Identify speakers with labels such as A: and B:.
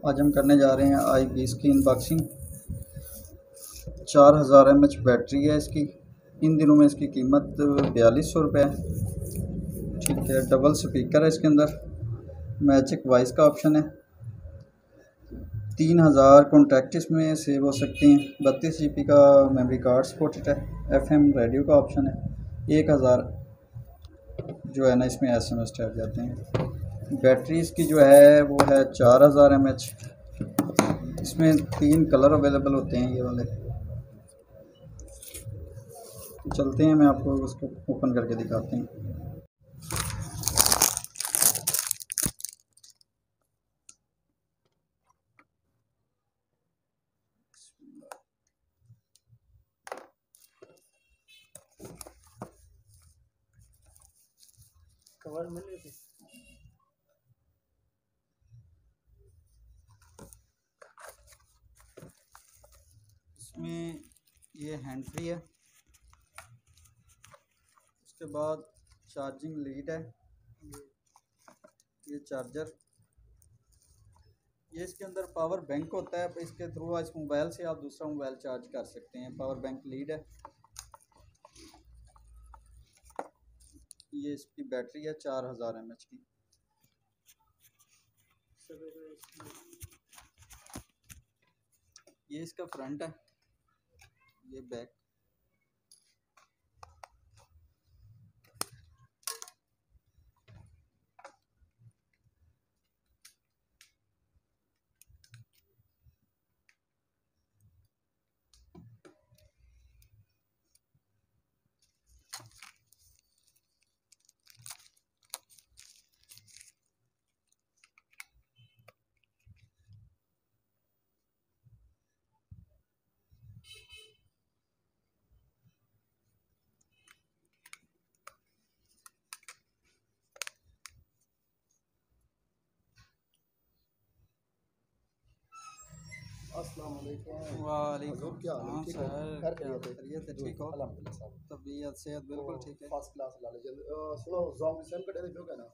A: आज हम करने जा रहे हैं i20 की अनबॉक्सिंग। 4000 mAh बैटरी है इसकी। इन दिनों में इसकी कीमत 4200 रुपये है। ठीक है, डबल स्पीकर है इसके अंदर, मैजिक वॉइस का ऑप्शन है, 3000 कॉन्टैक्ट इसमें सेव हो सकते हैं, 32 GB का मेमोरी कार्ड सपोर्टेड है, FM रेडियो का ऑप्शन है, 1000 जो है ना इसमें SMS टैग जाते हैं। बैटरी इसकी जो है वो है 4000 mAh। इसमें 3 कलर अवेलेबल होते हैं ये वाले। तो चलते हैं, मैं आपको उसको ओपन करके दिखाते हैं।
B: कवर मिल गई थी।
A: इसमें ये हैंड फ्री है, उसके बाद चार्जिंग लीड है, ये चार्जर, ये इसके अंदर पावर बैंक होता है, इसके थ्रू इस मोबाइल से आप दूसरा मोबाइल चार्ज कर सकते हैं। पावर बैंक लीड है, ये इसकी बैटरी है 4000 mAh की। ये इसका फ्रंट है, ये बैक।
B: अस्सलाम वालेकुम।
A: वालेकुम
B: क्या हाल है?
A: सलाम
B: ठीक हो?
A: सर, क्या
B: खैरियत है?
A: खैरियत है? ठीक हो?
B: अल्हम्दुलिल्लाह साहब।
A: तबीयत सेहत बिल्कुल ठीक है।
B: फर्स्ट क्लास लाले सुनो जॉन्ग सेम कटे दे जो कहना